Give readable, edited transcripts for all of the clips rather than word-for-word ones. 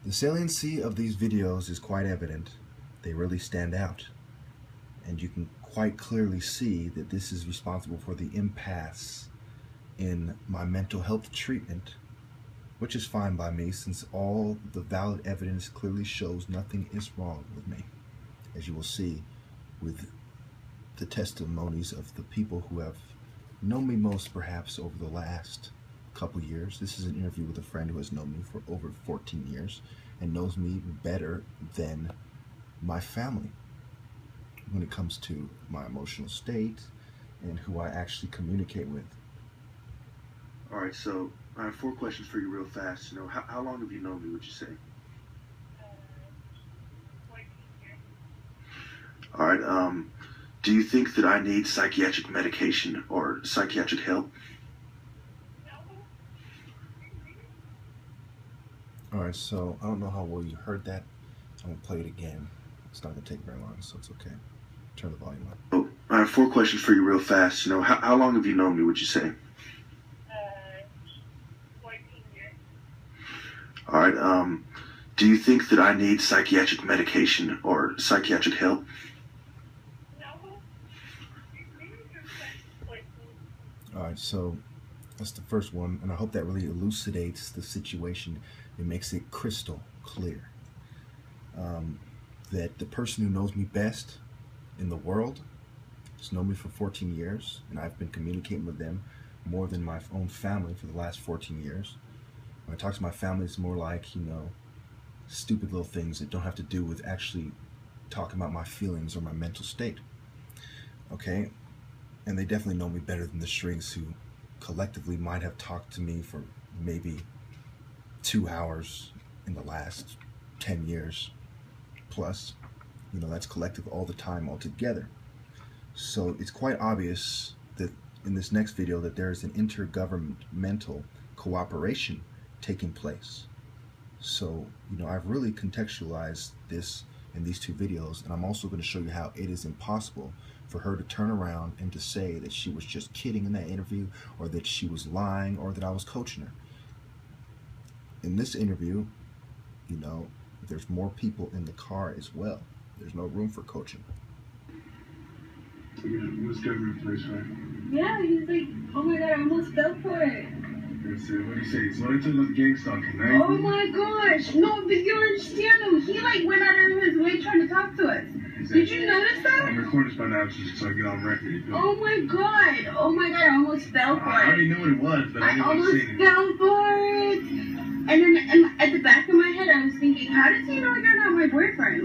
The saliency of these videos is quite evident. They really stand out. And you can quite clearly see that this is responsible for the impasse in my mental health treatment, which is fine by me since all the valid evidence clearly shows nothing is wrong with me, as you will see with the testimonies of the people who have known me most perhaps over the last couple years. This is an interview with a friend who has known me for over 14 years and knows me better than my family when it comes to my emotional state and who I actually communicate with. All right, so I have 4 questions for you real fast. How long have you known me, would you say? 14 years. All right, do you think that I need psychiatric medication or psychiatric help? All right, so I don't know how well you heard that. I'm gonna play it again. It's not gonna take very long, so it's okay. Turn the volume up. Oh, I have 4 questions for you real fast. How long have you known me, would you say? 14 years. All right, do you think that I need psychiatric medication or psychiatric help? All right, so that's the first one, and I hope that really elucidates the situation. It makes it crystal clear that the person who knows me best in the world has known me for 14 years, and I've been communicating with them more than my own family for the last 14 years. When I talk to my family, it's more like, stupid little things that don't have to do with actually talking about my feelings or my mental state. Okay? And they definitely know me better than the shrinks who collectively might have talked to me for maybe 2 hours in the last 10 years plus. That's collective all the time altogether. So it's quite obvious that in this next video that there is an intergovernmental cooperation taking place. So, I've really contextualized this in these 2 videos, and I'm also going to show you how it is impossible for her to turn around and to say that she was just kidding in that interview, or that she was lying, or that I was coaching her. In this interview, there's more people in the car as well. There's no room for coaching. Yeah, it was government place, right? Yeah, he's like, oh my god, I almost fell for it. That's it. What do you say? So what I told about the gang stalking, right? Oh my gosh, no, but you understand him. He went out of his way trying to talk to us. Exactly. Did you notice that? I'm recording this by now just so I get on record. You feel Oh my god, I almost fell for I already it. knew what it was, but I I didn't want to almost say anything. fell for it. And then at the back of my head, I was thinking, how does he know you're not my boyfriend?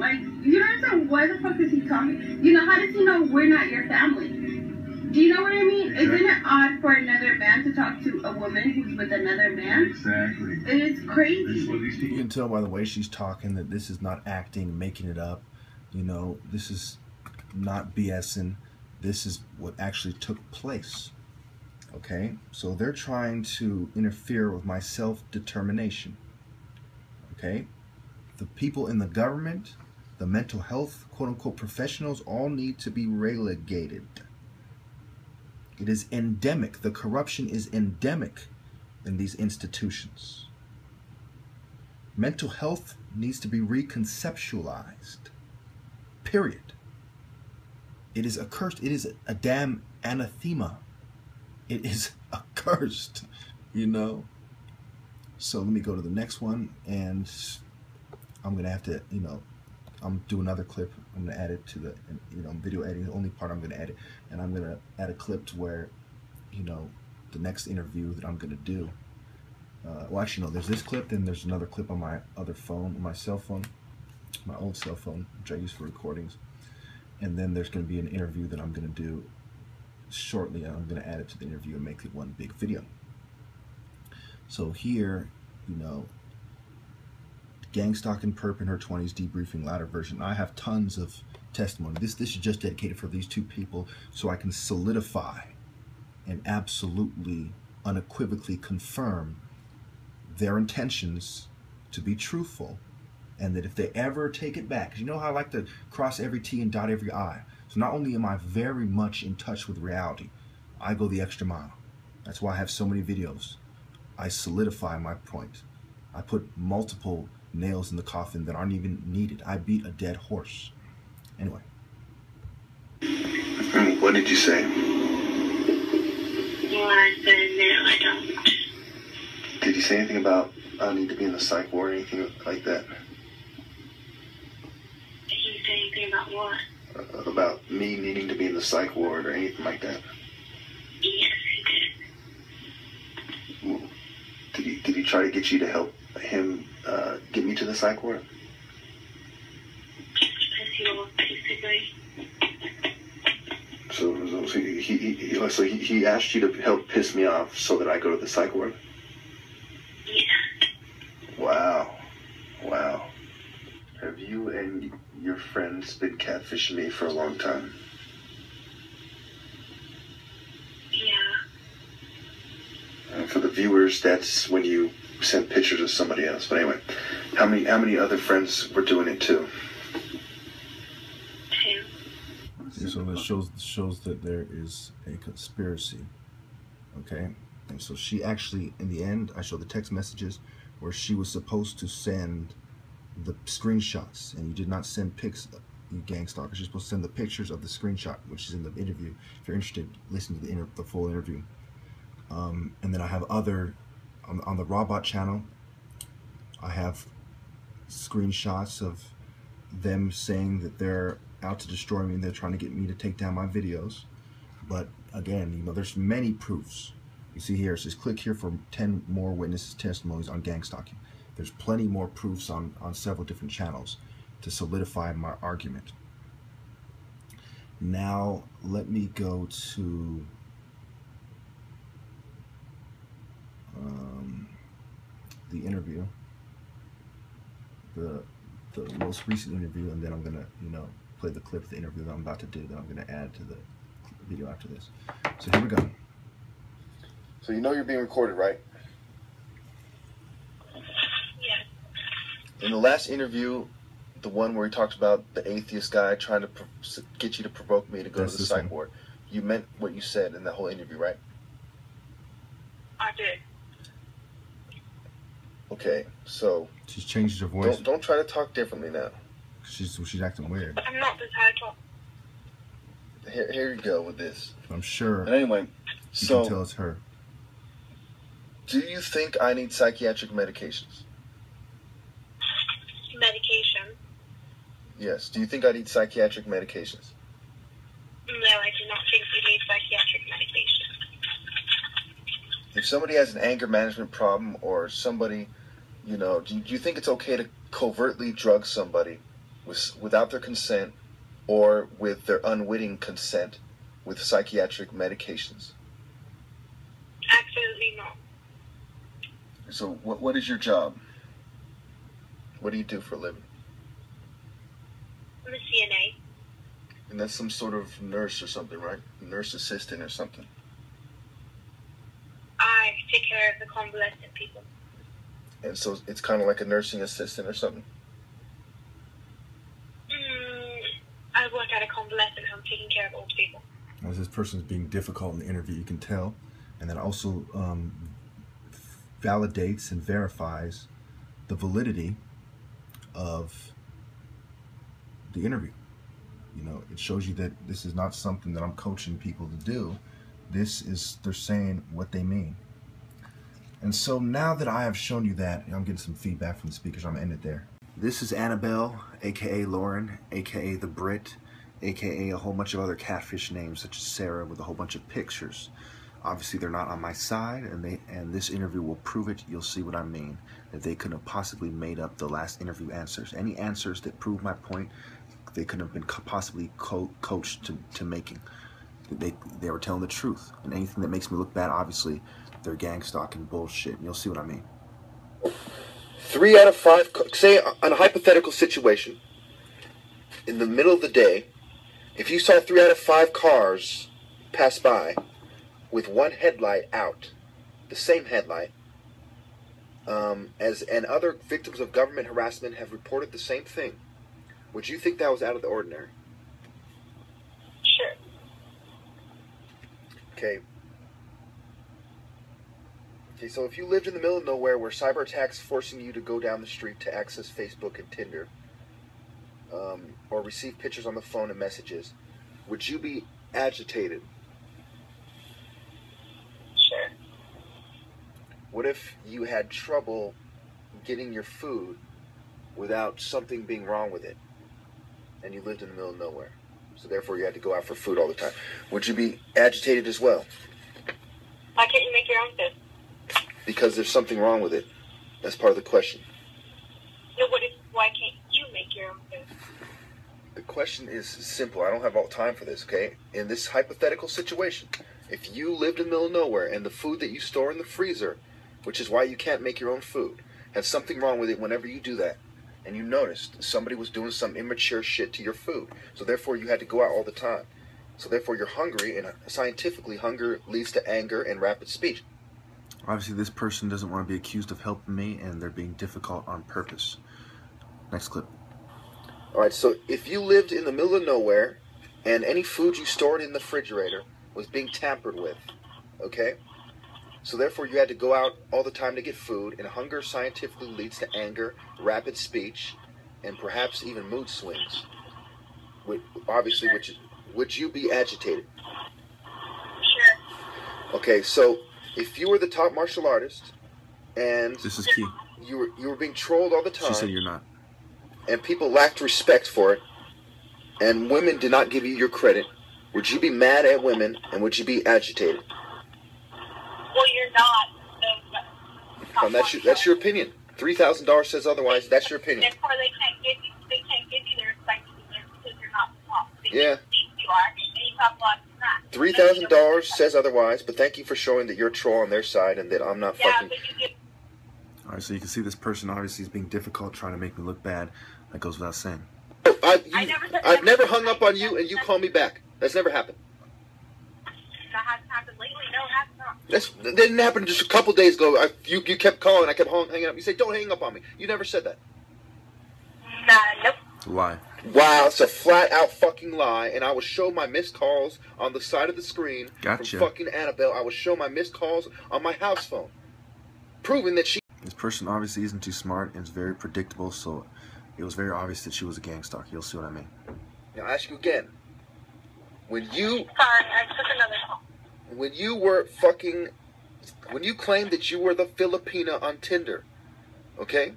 You don't understand, why the fuck is he talking? How does he know we're not your family? Do you know what I mean? Exactly. Isn't it odd for another man to talk to a woman who's with another man? Exactly. It is crazy. This is what these You people... can tell by the way she's talking that this is not acting, making it up. This is not BSing. This is what actually took place. Okay? So they're trying to interfere with my self-determination. Okay? The people in the government, the mental health, quote-unquote, professionals, all need to be relegated. It is endemic. The corruption is endemic in these institutions. Mental health needs to be reconceptualized. Period. It is accursed. It is a damn anathema. It is accursed, So let me go to the next one, and I'm going to have to, I'm do another clip. I'm going to add it to the, video editing, the only part I'm going to edit. And I'm going to add a clip to where, the next interview that I'm going to do. Well, actually, no, there's this clip, then there's another clip on my other phone, on my cell phone, my old cell phone, which I use for recordings. And then there's going to be an interview that I'm going to do shortly, and I'm going to add it to the interview and make it one big video. So here, gang stalking perp in her 20s, debriefing louder version. I have tons of testimony. This is just dedicated for these 2 people so I can solidify and absolutely unequivocally confirm their intentions to be truthful, and that if they ever take it back, because you know how I like to cross every T and dot every I. So not only am I very much in touch with reality, I go the extra mile. That's why I have so many videos. I solidify my point. I put multiple, nails in the coffin that aren't even needed. I beat a dead horse. Anyway. What did you say? Well, I said, no, I don't. Did you say anything about I need to be in the psych ward or anything like that? Did you say anything about what? About me needing to be in the psych ward or anything like that? Yes, he did. Well, did he try to get you to help him get me to the psych ward? Basically. So he asked you to help piss me off so that I go to the psych ward? Yeah. Wow. Have you and your friends been catfishing me for a long time? Yeah. For the viewers, that's when you sent pictures of somebody else. But anyway, how many other friends were doing it too? So this shows that there is a conspiracy. Okay, and so she actually, in the end, I showed the text messages where she was supposed to send the screenshots, and you did not send pics, you gang stalkers. You're supposed to send the pictures of the screenshot, which is in the interview. If you're interested, listen to the full interview. And then I have other on the Robot channel. I have screenshots of them saying that they're out to destroy me and they're trying to get me to take down my videos. But again, you know, there's many proofs. You see here, it says click here for 10 more witnesses' testimonies on gang stalking. There's plenty more proofs on several different channels to solidify my argument. Now let me go to the interview, the most recent interview, and then I'm gonna, you know, play the clip of the interview that I'm about to do that I'm gonna add to the video after this. So here we go. So you know you're being recorded, right? Yeah. In the last interview, the one where he talked about the atheist guy trying to get you to provoke me to go to the psych ward, you meant what you said in that whole interview, right? I did. Okay, so she's changed her voice. Don't try to talk differently now. She's acting weird. I'm not the title. Here you go with this. I'm sure. And anyway, you can tell it's her. Do you think I need psychiatric medications? Medication? Yes. Do you think I need psychiatric medications? No, I do not think you need psychiatric medication. If somebody has an anger management problem or somebody, you know, do you think it's okay to covertly drug somebody without their consent or with their unwitting consent with psychiatric medications? Absolutely not. So what is your job? What do you do for a living? I'm a CNA. And that's some sort of nurse or something, right? Nurse assistant or something. I take care of the convalescent people. And so it's kind of like a nursing assistant or something? I work at a convalescent home taking care of old people. As this person is being difficult in the interview, you can tell. And then also validates and verifies the validity of the interview. You know, it shows you that this is not something that I'm coaching people to do. This is, they're saying what they mean. And so now that I have shown you that, I'm getting some feedback from the speakers, I'm gonna end it there. This is Annabelle, aka Lauren, aka the Brit, aka a whole bunch of other catfish names such as Sarah with a whole bunch of pictures. Obviously they're not on my side, and this interview will prove it. You'll see what I mean, that they couldn't have possibly made up the last interview answers. Any answers that prove my point, they couldn't have been possibly coached to making. They were telling the truth, and anything that makes me look bad, obviously they're gang stalking bullshit, and you'll see what I mean. 3 out of 5, say on a hypothetical situation, in the middle of the day, if you saw 3 out of 5 cars pass by with one headlight out, the same headlight, and other victims of government harassment have reported the same thing, would you think that was out of the ordinary? Sure. Okay. Okay, so if you lived in the middle of nowhere where cyber attacks forcing you to go down the street to access Facebook and Tinder, or receive pictures on the phone and messages, would you be agitated? Sure. What if you had trouble getting your food without something being wrong with it, and you lived in the middle of nowhere, so therefore you had to go out for food all the time? Would you be agitated as well? Why can't you make your own food? Because there's something wrong with it. That's part of the question. No, why can't you make your own food? The question is simple. I don't have all time for this, okay? In this hypothetical situation, if you lived in the middle of nowhere and the food that you store in the freezer, which is why you can't make your own food, had something wrong with it whenever you do that, and you noticed somebody was doing some immature shit to your food, so therefore you had to go out all the time. So therefore you're hungry, and scientifically hunger leads to anger and rapid speech. Obviously, this person doesn't want to be accused of helping me, and they're being difficult on purpose. Next clip. All right, so if you lived in the middle of nowhere and any food you stored in the refrigerator was being tampered with, okay? So therefore you had to go out all the time to get food, and hunger scientifically leads to anger, rapid speech, and perhaps even mood swings. Obviously, would you be agitated? Sure. Okay, so if you were the top martial artist and This is key. you were being trolled all the time, She said you're not. and people lacked respect for it, and women did not give you your credit, would you be mad at women, and would you be agitated? Well, you're not. That's your opinion. $3,000 says otherwise. That's your opinion. Therefore, they can't give you the respect because you're not the top. Yeah. You are, and you have lots of that. $3,000 says otherwise, but thank you for showing that you're a troll on their side and that I'm not fucking... But you get... Alright, so you can see this person obviously is being difficult, trying to make me look bad. That goes without saying. I've never hung up on you and you call me back. That's never happened. That hasn't happened lately. No, it has not. That didn't happen just a couple days ago. You kept calling. I kept hanging up. You said, don't hang up on me. You never said that. Nope. Lie. Wow, it's a flat-out fucking lie, and I will show my missed calls on the side of the screen Gotcha. from fucking Annabelle. I will show my missed calls on my house phone, proving that she... This person obviously isn't too smart and is very predictable, so it was very obvious that she was a gang stalker. You'll see what I mean. Now, I ask you again. When you... Sorry, I took another call. When you were fucking... When you claimed that you were the Filipina on Tinder, okay?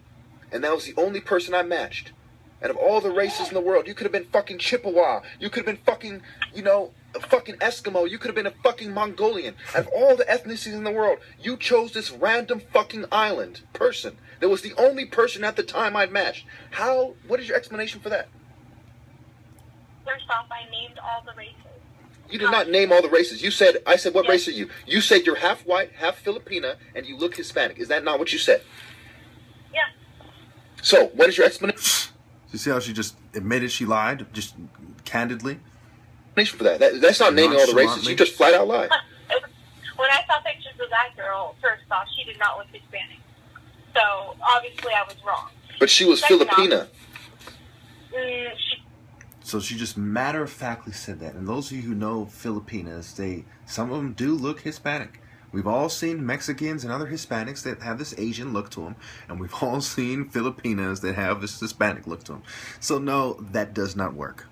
And that was the only person I matched. Out of all the races in the world, you could have been fucking Chippewa. You could have been fucking, a fucking Eskimo. You could have been a fucking Mongolian. Out of all the ethnicities in the world, you chose this random fucking island person that was the only person at the time I'd matched. What is your explanation for that? First off, I named all the races. You did not name all the races. I said, what race are you? You said you're half white, half Filipina, and you look Hispanic. Is that not what you said? Yeah. So, what is your explanation? You see how she just admitted she lied, just candidly? For that. That's not naming all the races. You just flat out lied. When I saw pictures of that girl, first off, she did not look Hispanic. So, obviously, I was wrong. But she was Filipina. So she just matter-of-factly said that. And those of you who know Filipinas, some of them do look Hispanic. We've all seen Mexicans and other Hispanics that have this Asian look to them. And we've all seen Filipinas that have this Hispanic look to them. So no, that does not work.